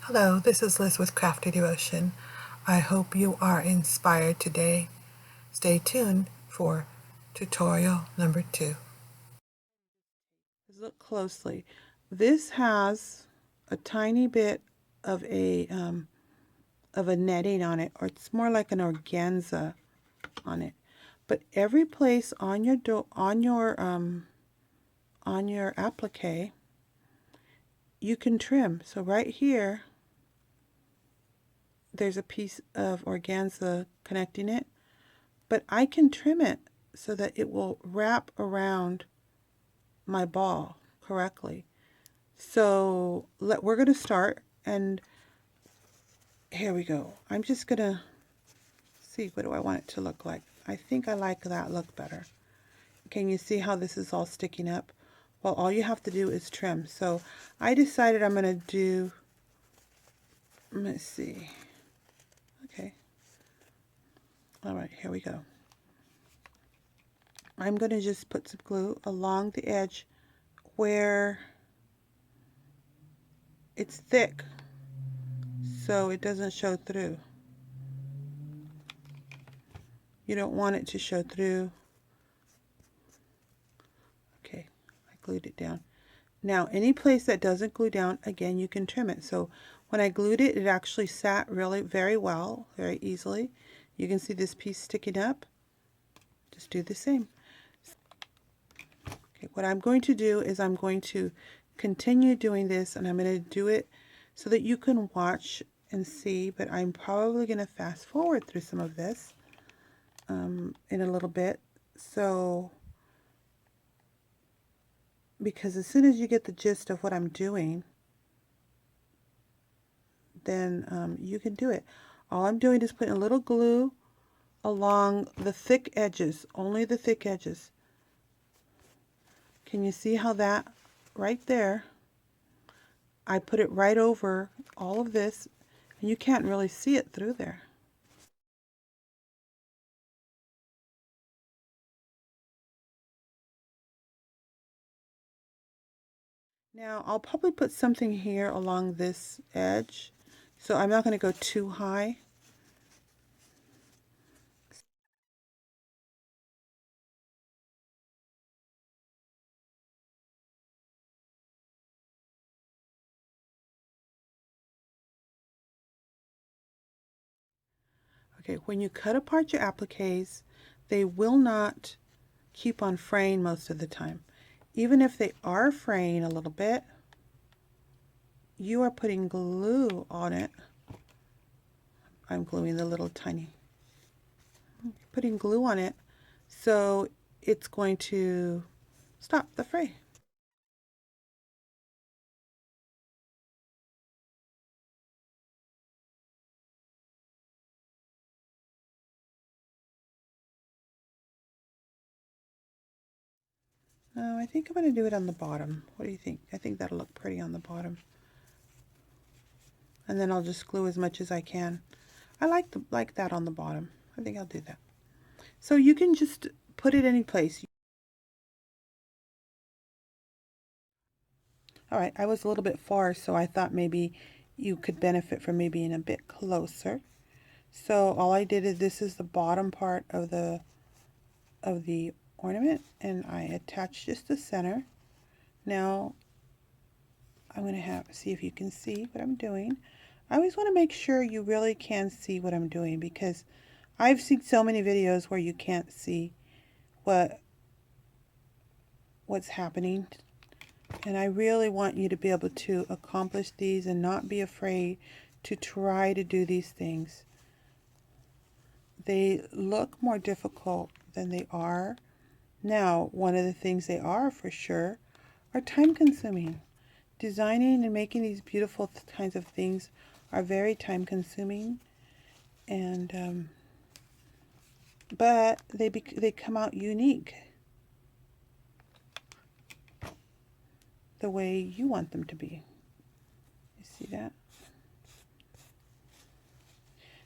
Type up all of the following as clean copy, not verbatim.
Hello, this is Liz with Crafty Devotion. I hope you are inspired today. Stay tuned for tutorial number 2. Look closely. This has a tiny bit of a netting on it, or it's more like an organza on it. But every place on your applique, you can trim. So right here, there's a piece of organza connecting it, but I can trim it so that it will wrap around my ball correctly. So we're going to start, and here we go. I'm just going to see, what do I want it to look like? I think I like that look better. Can you see how this is all sticking up? Well, all you have to do is trim. So I decided I'm going to do, let's see. Okay. All right, here we go. I'm going to just put some glue along the edge where it's thick so it doesn't show through. You don't want it to show through. Okay, I glued it down. Now, any place that doesn't glue down, again, you can trim it. So when I glued it, it actually sat really very well, very easily. You can see this piece sticking up. Just do the same. Okay, what I'm going to do is I'm going to continue doing this, and I'm going to do it so that you can watch and see, but I'm probably going to fast forward through some of this in a little bit. So, because as soon as you get the gist of what I'm doing, then you can do it. All I'm doing is putting a little glue along the thick edges, only the thick edges. Can you see how that right there, I put it right over all of this, and you can't really see it through there. Now I'll probably put something here along this edge, so I'm not going to go too high. Okay, when you cut apart your appliques, they will not keep on fraying most of the time. Even if they are fraying a little bit, you are putting glue on it. I'm gluing the little tiny, putting glue on it, so it's going to stop the fray. No, I think I'm going to do it on the bottom. What do you think? I think that'll look pretty on the bottom. And then I'll just glue as much as I can. I like that on the bottom. I think I'll do that. So you can just put it any place. All right, I was a little bit far, so I thought maybe you could benefit from me being a bit closer. So all I did is, this is the bottom part of the ornament, and I attached just the center. Now I'm going to see if you can see what I'm doing. I always want to make sure you really can see what I'm doing, because I've seen so many videos where you can't see what's happening, and I really want you to be able to accomplish these and not be afraid to try to do these things. They look more difficult than they are. Now, one of the things they are for sure are time consuming. Designing and making these beautiful kinds of things are very time consuming, and but they come out unique the way you want them to be. You see that?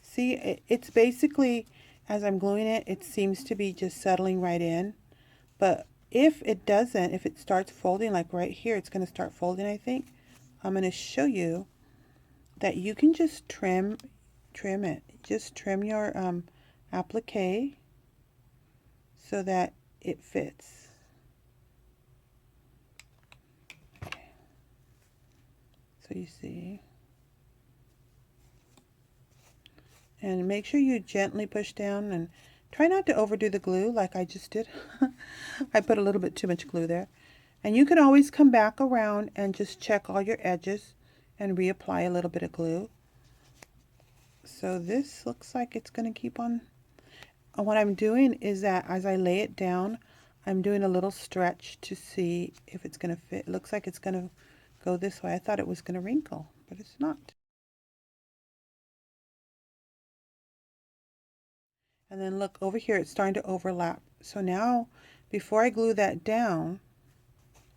See, it's basically, as I'm gluing it, it seems to be just settling right in. But if it doesn't, if it starts folding, like right here, it's going to start folding, I think. I'm going to show you that you can just trim it. Just trim your applique so that it fits. Okay. So you see. And make sure you gently push down and try not to overdo the glue like I just did. I put a little bit too much glue there. And you can always come back around and just check all your edges and reapply a little bit of glue. So this looks like it's going to keep on. And what I'm doing is that as I lay it down, I'm doing a little stretch to see if it's going to fit. It looks like it's going to go this way. I thought it was going to wrinkle, but it's not. And then look over here, it's starting to overlap. So now, before I glue that down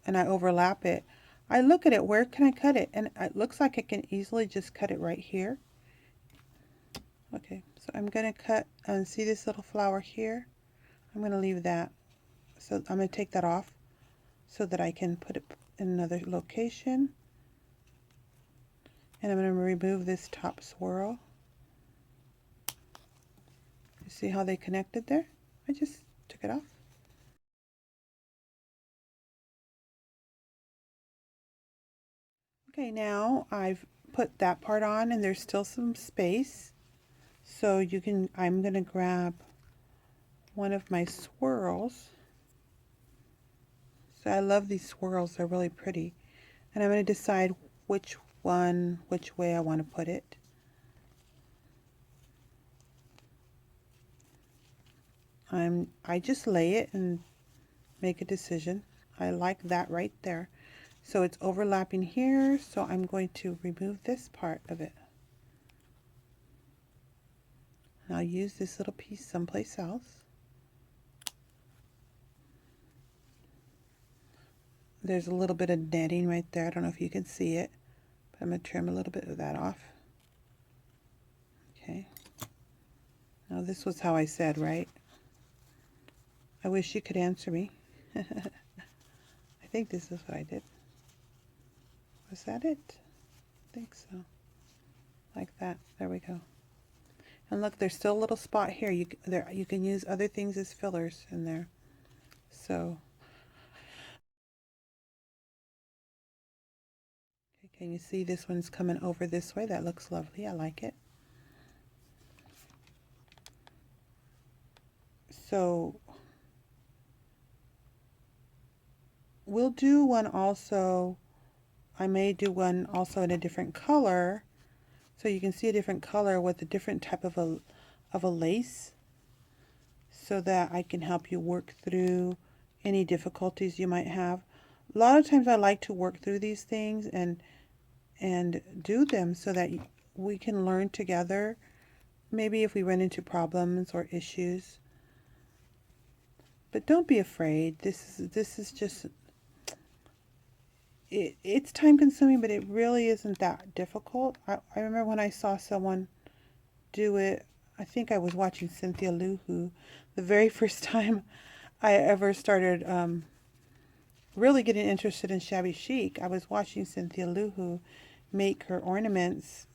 and I overlap it, I look at it, where can I cut it? And it looks like I can easily just cut it right here. Okay, so I'm going to cut, and see this little flower here? I'm going to leave that. So I'm going to take that off so that I can put it in another location. And I'm going to remove this top swirl. You see how they connected there? I just took it off. Okay, now I've put that part on and there's still some space. So you can, I'm going to grab one of my swirls. So I love these swirls, they're really pretty. And I'm going to decide which way I want to put it. I just lay it and make a decision. I like that right there. So it's overlapping here, so I'm going to remove this part of it. And I'll use this little piece someplace else. There's a little bit of netting right there. I don't know if you can see it, but I'm going to trim a little bit of that off. Okay. Now this was how I said, right? I wish you could answer me. I think this is what I did. Was that it? I think so. Like that. There we go. And look, there's still a little spot here. You can use other things as fillers in there. So, okay, can you see this one's coming over this way? That looks lovely. I like it. So, we'll do one also. I may do one also in a different color, so you can see a different color with a different type of a lace, so that I can help you work through any difficulties you might have. A lot of times I like to work through these things and do them so that we can learn together. Maybe if we run into problems or issues. But don't be afraid. This is just, it's time consuming, but it really isn't that difficult. I remember when I saw someone do it, I think I was watching Cynthia Luhu, the very first time I ever started really getting interested in shabby chic. I was watching Cynthia Luhu make her ornaments,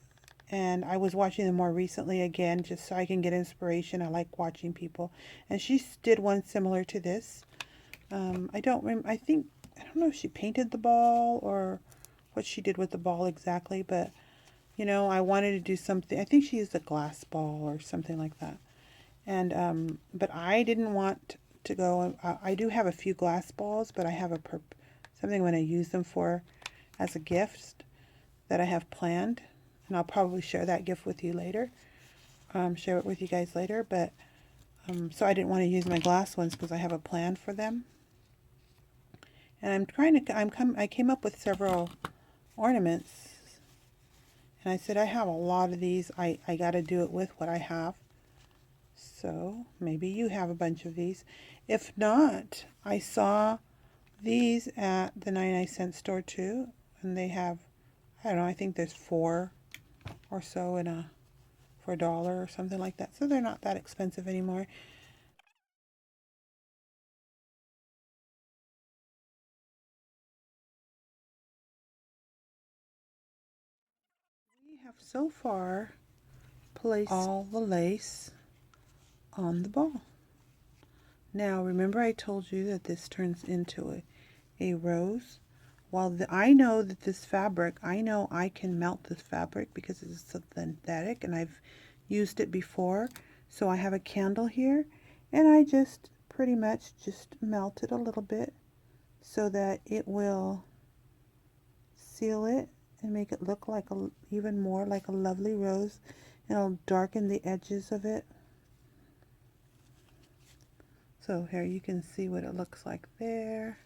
and I was watching them more recently again just so I can get inspiration. I like watching people, and she did one similar to this. I don't know if she painted the ball or what she did with the ball exactly, but you know, I wanted to do something. I think she used a glass ball or something like that. And but I didn't want to go. I do have a few glass balls, but I have something I'm going to use them for as a gift that I have planned, and I'll probably share that gift with you later. Share it with you guys later. But so I didn't want to use my glass ones because I have a plan for them. And I came up with several ornaments, and I said I have a lot of these. I got to do it with what I have. So maybe you have a bunch of these. If not, I saw these at the 99-cent store too, and they have, I don't know, I think there's 4 or so for $1 or something like that. So they're not that expensive anymore. We have so far placed all the lace on the ball. Now remember I told you that this turns into a rose. While I know that this fabric, I know I can melt this fabric because it's synthetic and I've used it before. So I have a candle here and I just pretty much just melt it a little bit so that it will seal it and make it look like even more like a lovely rose. It'll darken the edges of it. So here you can see what it looks like there.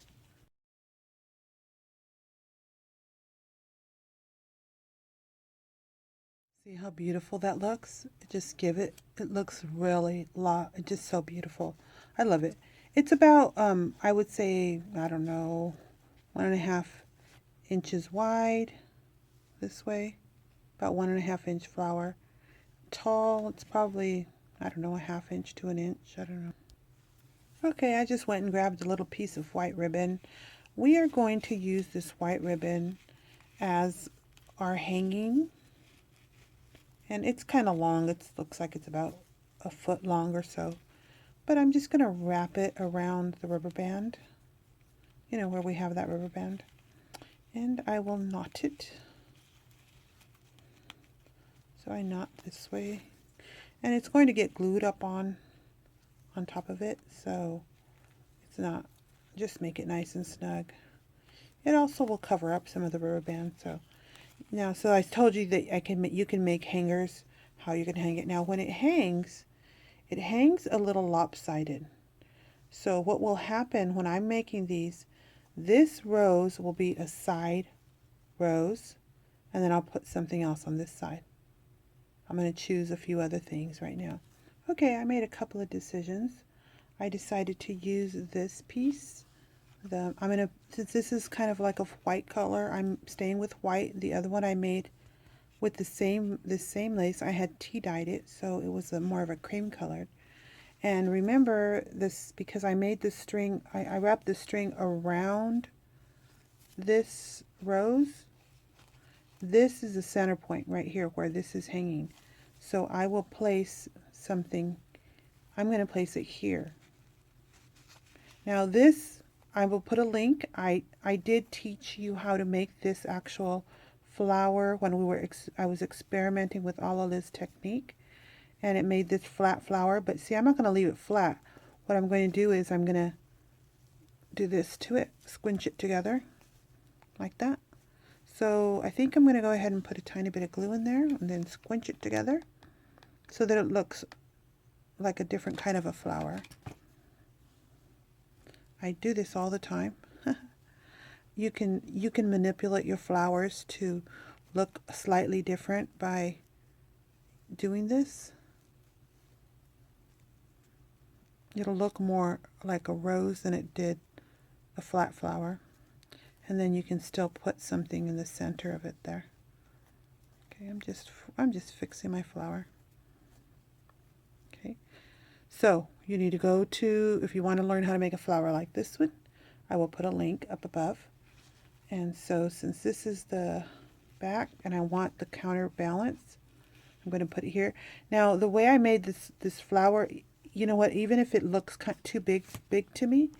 See how beautiful that looks? It looks really it's just so beautiful. I love it. It's about, I would say, I don't know, 1.5 inches wide this way, about 1.5 inch flower. Tall, it's probably, I don't know, 1/2 inch to 1 inch, I don't know. Okay, I just went and grabbed a little piece of white ribbon. We are going to use this white ribbon as our hanging. And it's kind of long. It looks like it's about 1 foot long or so. But I'm just going to wrap it around the rubber band. You know, where we have that rubber band. And I will knot it. So I knot this way. And it's going to get glued up on top of it. So it's not, just make it nice and snug. It also will cover up some of the rubber band. Now, so I told you that you can make hangers, how you can hang it. Now, when it hangs a little lopsided. So what will happen when I'm making these, this rose will be a side rose, and then I'll put something else on this side. I'm going to choose a few other things right now. Okay, I made a couple of decisions. I decided to use this piece. Since this is kind of like a white color, I'm staying with white. The other one I made with this same lace. I had tea dyed it, so it was more of a cream colored. And remember this, because I made this string, I wrapped the string around this rose. This is the center point right here where this is hanging. So I will place something, I'm going to place it here. Now this, I will put a link. I did teach you how to make this actual flower when I was experimenting with all of this technique, and it made this flat flower. But see, I'm not going to leave it flat. What I'm going to do is I'm going to do this to it, squinch it together like that. So I think I'm going to go ahead and put a tiny bit of glue in there and then squinch it together so that it looks like a different kind of a flower. I do this all the time. You can manipulate your flowers to look slightly different by doing this. It'll look more like a rose than it did a flat flower. And then you can still put something in the center of it there. Okay, I'm just fixing my flower. Okay. So you need to go to, if you want to learn how to make a flower like this one, I will put a link up above. And so since this is the back and I want the counterbalance, I'm going to put it here. Now the way I made this flower, you know what, even if it looks too big to me,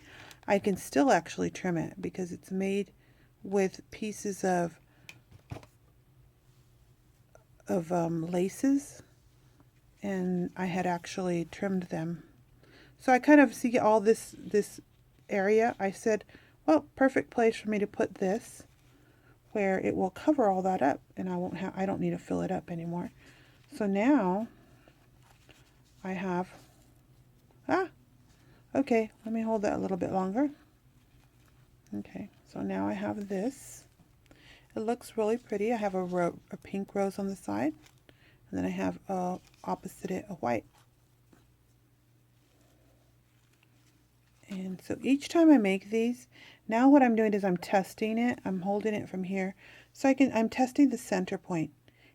I can still actually trim it because it's made with pieces of laces, and I had actually trimmed them. So I kind of see all this area. I said, well, perfect place for me to put this where it will cover all that up and I don't need to fill it up anymore. So now I have, okay, let me hold that a little bit longer. Okay, so now I have this. It looks really pretty. I have a pink rose on the side, and then I have opposite it a white. And so each time I make these, now what I'm doing is I'm testing it. I'm holding it from here, so I'm testing the center point.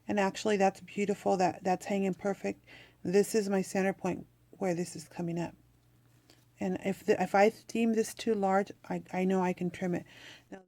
And actually, that's beautiful. That's hanging perfect. This is my center point where this is coming up. And if I deem this too large, I know I can trim it. Now,